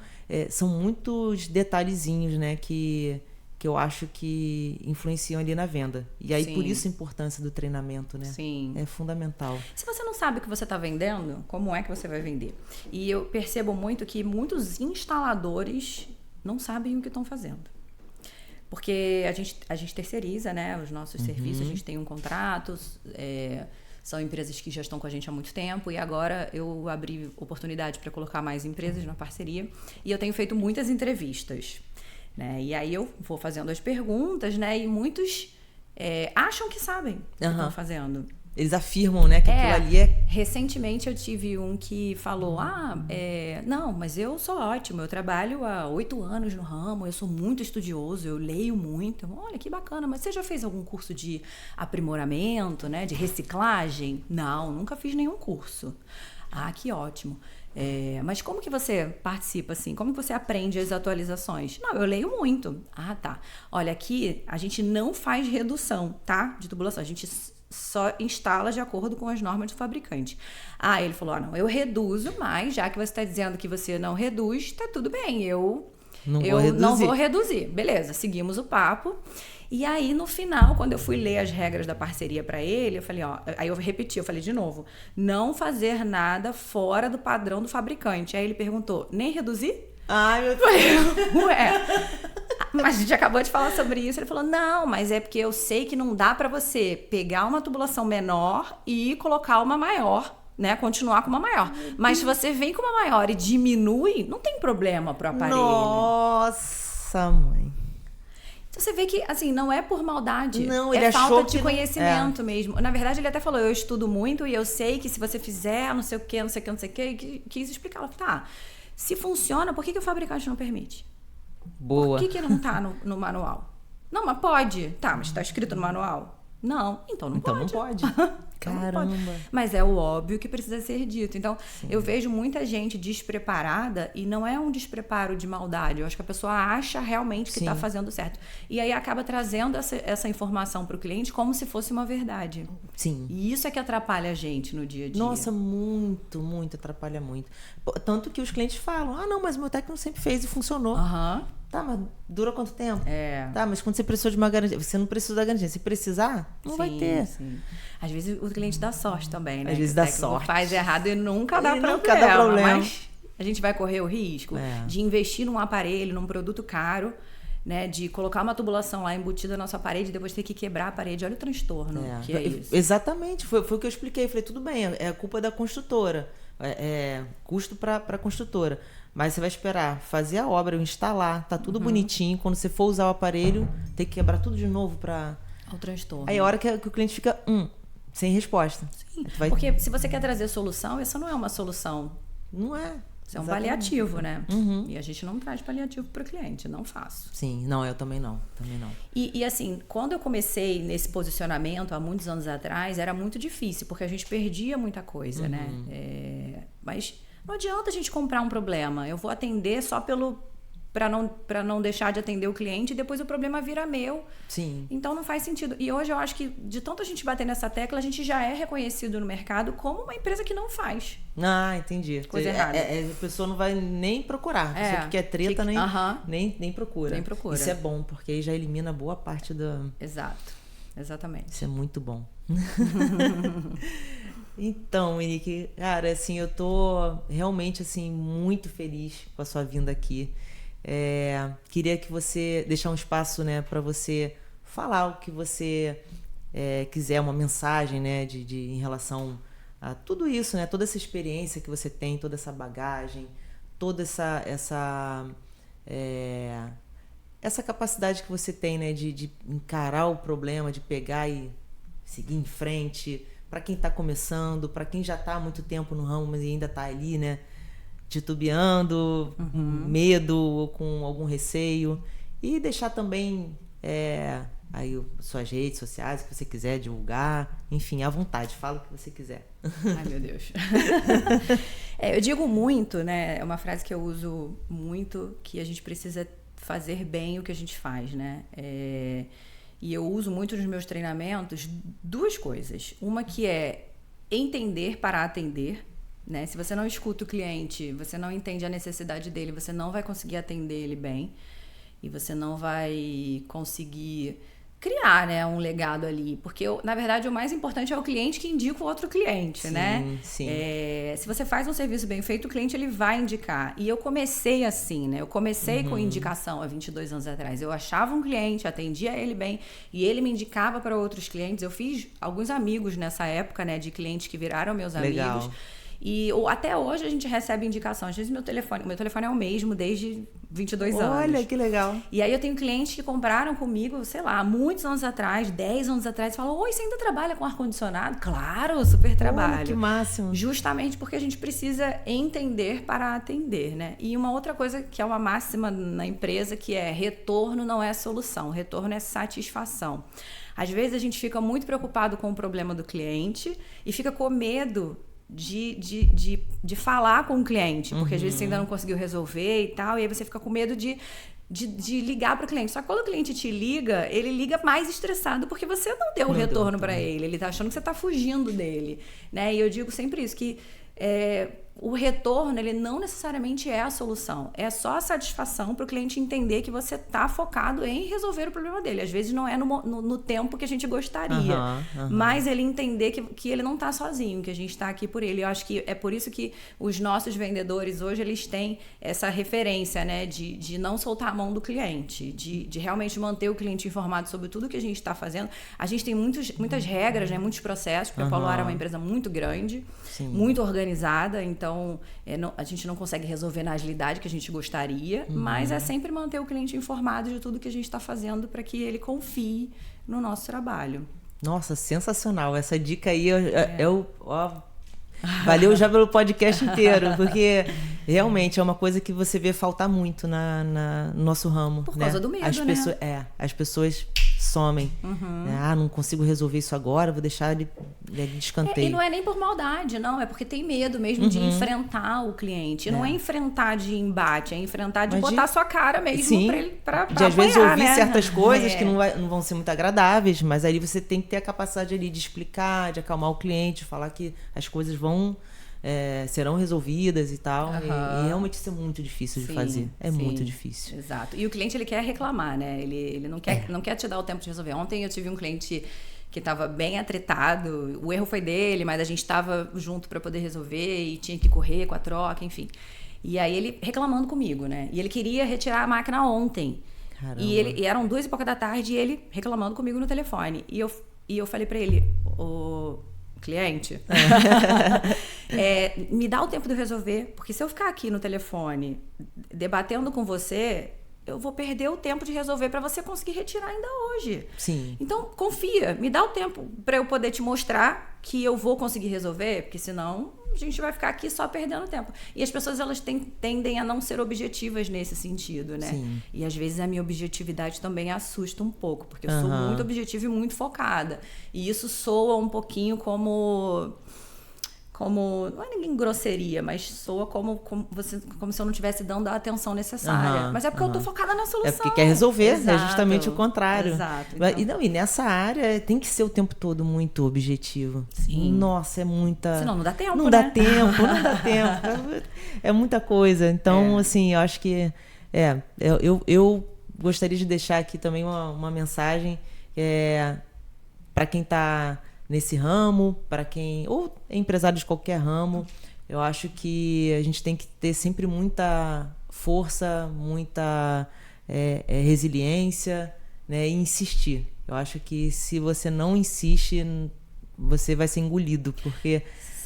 são muitos detalhezinhos, né, que eu acho que influenciam ali na venda. E aí, por isso a importância do treinamento, né? Sim. É fundamental. Se você não sabe o que você está vendendo, como é que você vai vender? E eu percebo muito que muitos instaladores não sabem o que estão fazendo. Porque a gente terceiriza, né, os nossos serviços, a gente tem um contrato, são empresas que já estão com a gente há muito tempo, e agora eu abri oportunidade para colocar mais empresas na parceria, e eu tenho feito muitas entrevistas, né, e aí eu vou fazendo as perguntas, né, e muitos acham que sabem o que estão fazendo. Eles afirmam, né, que aquilo ali é... Recentemente eu tive um que falou, não, mas eu sou ótimo, eu trabalho há 8 anos no ramo, eu sou muito estudioso, eu leio muito. Olha, que bacana, mas você já fez algum curso de aprimoramento, né, de reciclagem? Não, nunca fiz nenhum curso. Ah, que ótimo. Mas como que você participa, assim? Como que você aprende as atualizações? Não, eu leio muito. Ah, tá. Olha, aqui a gente não faz redução, tá? De tubulação. A gente só instala de acordo com as normas do fabricante. Ah, ele falou, não, eu reduzo, mas já que você está dizendo que você não reduz, tá tudo bem, eu não vou reduzir. Beleza, seguimos o papo. E aí, no final, quando eu fui ler as regras da parceria para ele, eu falei, aí eu repeti, eu falei de novo, não fazer nada fora do padrão do fabricante. Aí ele perguntou, nem reduzir? Ai, meu Deus. Ué, mas a gente acabou de falar sobre isso. Ele falou, não, mas é porque eu sei que não dá para você pegar uma tubulação menor e colocar uma maior, né? Continuar com uma maior. Mas se você vem com uma maior e diminui, não tem problema pro aparelho. Nossa, mãe. Então você vê que, assim, não é por maldade. Não, ele achou falta de que conhecimento mesmo. Na verdade, ele até falou, eu estudo muito e eu sei que se você fizer não sei o que, não sei o que, não sei o que, quis explicar. Ela falou, tá, se funciona, por que o fabricante não permite? Boa. Por que não tá no manual? Não, mas pode. Tá, mas tá escrito no manual? Não, então não pode. Não pode. Caramba. Não pode. Mas é o óbvio que precisa ser dito. Então, eu vejo muita gente despreparada e não é um despreparo de maldade. Eu acho que a pessoa acha realmente que está fazendo certo. E aí acaba trazendo essa informação para o cliente como se fosse uma verdade. Sim. E isso é que atrapalha a gente no dia a dia. Nossa, muito, muito, atrapalha muito. Tanto que os clientes falam, não, mas meu técnico sempre fez e funcionou. Tá, mas dura quanto tempo? Tá, mas quando você precisou de uma garantia, você não precisa da garantia. Se precisar, não vai ter. Sim. Às vezes o cliente dá sorte também, né? Às vezes dá sorte. Faz errado e nunca dá problema. Nunca dá problema. Mas a gente vai correr o risco de investir num aparelho, num produto caro, né? De colocar uma tubulação lá embutida na nossa parede e depois ter que quebrar a parede. Olha o transtorno que é isso. Exatamente. Foi o que eu expliquei. Falei, tudo bem, é a culpa da construtora. Custo para a construtora. Mas você vai esperar fazer a obra, instalar, tá tudo bonitinho. Quando você for usar o aparelho, tem que quebrar tudo de novo para... O transtorno. Aí a hora que o cliente fica sem resposta. Sim, porque se você quer trazer solução, essa não é uma solução. Não é. Isso é um paliativo, né? E a gente não traz paliativo para o cliente, não faço. Sim, não, eu também não. E assim, quando eu comecei nesse posicionamento, há muitos anos atrás, era muito difícil, porque a gente perdia muita coisa, né? Mas não adianta a gente comprar um problema. Eu vou atender só para não deixar de atender o cliente e depois o problema vira meu. Sim. Então não faz sentido. E hoje eu acho que de tanto a gente bater nessa tecla, a gente já é reconhecido no mercado como uma empresa que não faz. Ah, entendi. Coisa errada. A pessoa não vai nem procurar. A pessoa que quer treta nem procura. Nem procura. Isso é bom, porque aí já elimina boa parte da... Exato. Exatamente. Isso é muito bom. Então, Monique, cara, assim, eu tô realmente, assim, muito feliz com a sua vinda aqui. Queria que você deixar um espaço, né, para você falar o que você quiser, uma mensagem, né, em relação a tudo isso, né, toda essa experiência que você tem, toda essa bagagem, toda essa capacidade que você tem, né, de encarar o problema, de pegar e seguir em frente, para quem está começando, para quem já está há muito tempo no ramo, mas ainda está ali, né, titubeando, com medo ou com algum receio, e deixar também aí suas redes sociais, que você quiser divulgar, enfim, à vontade, fala o que você quiser. Ai, meu Deus. Eu digo muito, né, é uma frase que eu uso muito, que a gente precisa fazer bem o que a gente faz, né, e eu uso muito nos meus treinamentos duas coisas, uma que é entender para atender, né? Se você não escuta o cliente, você não entende a necessidade dele, você não vai conseguir atender ele bem e você não vai conseguir criar, né, um legado ali, porque na verdade o mais importante é o cliente que indica o outro cliente, sim, né? Sim. Se você faz um serviço bem feito, o cliente ele vai indicar. E eu comecei assim, né? Eu comecei com indicação há 22 anos atrás. Eu achava um cliente, atendia ele bem e ele me indicava para outros clientes. Eu fiz alguns amigos nessa época, né, de clientes que viraram meus Legal. amigos. E até hoje a gente recebe indicação. Às vezes meu telefone é o mesmo desde 22 anos. Olha, que legal. E aí eu tenho clientes que compraram comigo, sei lá, muitos anos atrás, 10 anos atrás, e falam: oi, você ainda trabalha com ar-condicionado? Claro, super trabalho. Olha, que máximo. Justamente porque a gente precisa entender para atender, né? E uma outra coisa que é uma máxima na empresa, que é: retorno não é solução, retorno é satisfação. Às vezes a gente fica muito preocupado com o problema do cliente e fica com medo de falar com o cliente, porque às vezes você ainda não conseguiu resolver e tal, e aí você fica com medo de ligar para o cliente. Só que quando o cliente te liga, ele liga mais estressado porque você não deu o retorno para ele tá achando que você tá fugindo dele, né? E eu digo sempre isso, que o retorno, ele não necessariamente é a solução, é só a satisfação para o cliente entender que você está focado em resolver o problema dele. Às vezes não é no tempo que a gente gostaria, mas ele entender que ele não está sozinho, que a gente está aqui por ele. Eu acho que é por isso que os nossos vendedores hoje, eles têm essa referência, né, de não soltar a mão do cliente, de realmente manter o cliente informado sobre tudo que a gente está fazendo. A gente tem muitas regras, né, muitos processos, porque a Polo Ar é uma empresa muito grande, Sim. muito organizada, então a gente não consegue resolver na agilidade que a gente gostaria, mas é sempre manter o cliente informado de tudo que a gente está fazendo para que ele confie no nosso trabalho. Nossa, sensacional. Essa dica aí, valeu já pelo podcast inteiro, porque realmente é uma coisa que você vê faltar muito no nosso ramo. Por causa do medo, as pessoas somem. Né? Não consigo resolver isso agora, vou deixar ele de escanteio. E não é nem por maldade, não. É porque tem medo mesmo de enfrentar o cliente. Não é enfrentar de embate, é enfrentar de botar sua cara mesmo pra de às vezes ouvir certas coisas que não vão ser muito agradáveis, mas aí você tem que ter a capacidade ali de explicar, de acalmar o cliente, falar que as coisas serão resolvidas e tal. E realmente isso é muito difícil de fazer. Muito difícil. Exato. E o cliente, ele quer reclamar, né? Ele não quer te dar o tempo de resolver. Ontem eu tive um cliente que estava bem atritado. O erro foi dele, mas a gente estava junto para poder resolver e tinha que correr com a troca, enfim. E aí ele reclamando comigo, né? E ele queria retirar a máquina ontem. Caramba. E eram 2h pouca e ele reclamando comigo no telefone. E eu falei para ele: cliente, me dá o tempo de eu resolver, porque se eu ficar aqui no telefone debatendo com você, eu vou perder o tempo de resolver para você conseguir retirar ainda hoje. Sim. Então, confia, me dá o tempo para eu poder te mostrar que eu vou conseguir resolver, porque senão a gente vai ficar aqui só perdendo tempo. E as pessoas, elas tendem a não ser objetivas nesse sentido, né? Sim. E às vezes a minha objetividade também assusta um pouco, porque eu sou muito objetiva e muito focada. E isso soa um pouquinho como não é ninguém grosseria, mas soa como se eu não estivesse dando a atenção necessária. Mas é porque eu tô focada na solução. É porque quer resolver, Exato, é justamente o contrário. Exato. Então. E nessa área tem que ser o tempo todo muito objetivo. Sim. Nossa, é muita... Senão não dá tempo, não né? dá tempo, não dá tempo. É muita coisa. Então, assim, eu acho que... Eu gostaria de deixar aqui também uma mensagem para quem está nesse ramo, para quem... Ou é empresário de qualquer ramo. Eu acho que a gente tem que ter sempre muita força, muita resiliência, né, e insistir. Eu acho que se você não insiste, você vai ser engolido, porque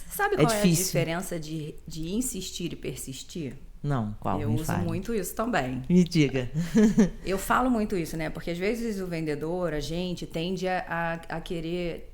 sabe qual difícil. É a diferença de insistir e persistir? Não, qual? Eu uso muito isso também. Me diga. Eu falo muito isso, né? Porque às vezes o vendedor, a gente, tende a querer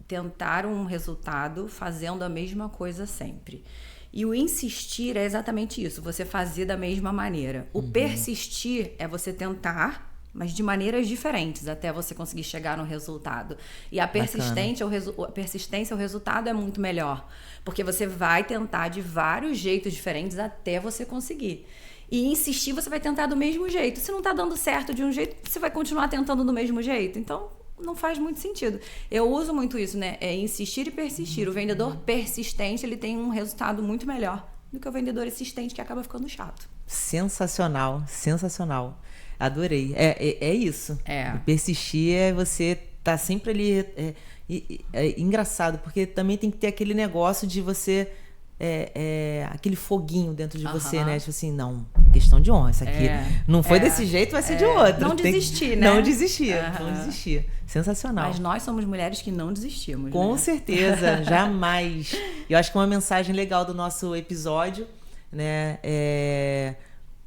tentar um resultado fazendo a mesma coisa sempre. E o insistir é exatamente isso, você fazer da mesma maneira. O persistir é você tentar, mas de maneiras diferentes, até você conseguir chegar no resultado. E a persistência, o resultado é muito melhor, porque você vai tentar de vários jeitos diferentes até você conseguir. E insistir, você vai tentar do mesmo jeito. Se não está dando certo de um jeito, você vai continuar tentando do mesmo jeito. Então, não faz muito sentido. Eu uso muito isso, né? É insistir e persistir. O vendedor persistente, ele tem um resultado muito melhor do que o vendedor insistente, que acaba ficando chato. Sensacional, sensacional. Adorei. É isso. Persistir é você tá sempre ali. É engraçado, porque também tem que ter aquele negócio de você... aquele foguinho dentro de você, né? Tipo assim, não, questão de honra. Isso aqui não foi desse jeito, vai ser de outro. Não desistir, né? Não desistir, não desistir. Sensacional. Mas nós somos mulheres que não desistimos, Com né? certeza, jamais. Eu acho que uma mensagem legal do nosso episódio, né?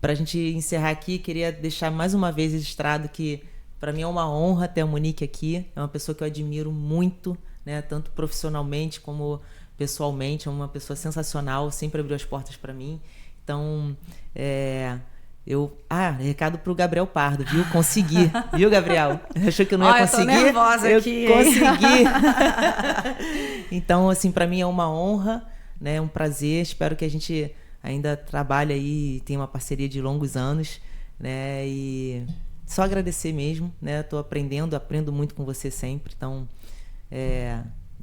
Pra gente encerrar aqui, queria deixar mais uma vez registrado que para mim é uma honra ter a Monique aqui. É uma pessoa que eu admiro muito, né? Tanto profissionalmente como pessoalmente. É uma pessoa sensacional, sempre abriu as portas para mim. Então, recado pro Gabriel Pardo, viu? Consegui, viu, Gabriel? Achou que eu não ia conseguir? Eu tô nervosa aqui. Consegui. Então, assim, para mim é uma honra, né? É um prazer. Espero que a gente ainda trabalhe aí e tenha uma parceria de longos anos, né? E só agradecer mesmo, né? Tô aprendo muito com você sempre. Então,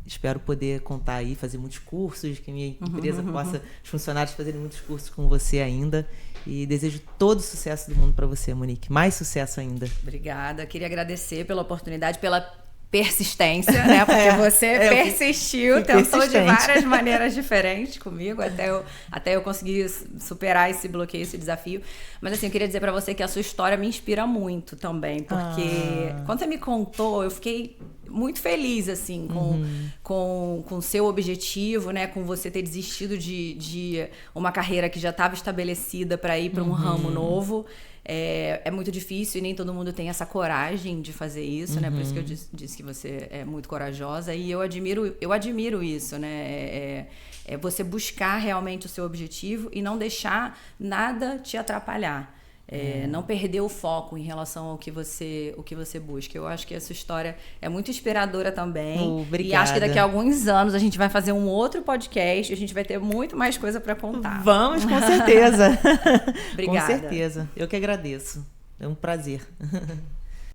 espero poder contar aí, fazer muitos cursos, que a minha empresa possa, os funcionários fazerem muitos cursos com você ainda. E desejo todo o sucesso do mundo para você, Monique. Mais sucesso ainda. Obrigada. Queria agradecer pela oportunidade, pela persistência, né? Porque você persistiu, tentou de várias maneiras diferentes comigo, até eu conseguir superar esse bloqueio, esse desafio. Mas assim, eu queria dizer para você que a sua história me inspira muito também, porque quando você me contou, eu fiquei muito feliz, assim, com o seu objetivo, né? Com você ter desistido de uma carreira que já estava estabelecida para ir para um ramo novo. É muito difícil e nem todo mundo tem essa coragem de fazer isso, né? Por isso que eu disse que você é muito corajosa e eu admiro isso, né? É você buscar realmente o seu objetivo e não deixar nada te atrapalhar. Não perder o foco em relação ao que você busca. Eu acho que essa história é muito inspiradora também. Obrigada. E acho que daqui a alguns anos a gente vai fazer um outro podcast e a gente vai ter muito mais coisa para contar. Vamos, com certeza. Obrigada. Com certeza. Eu que agradeço. É um prazer.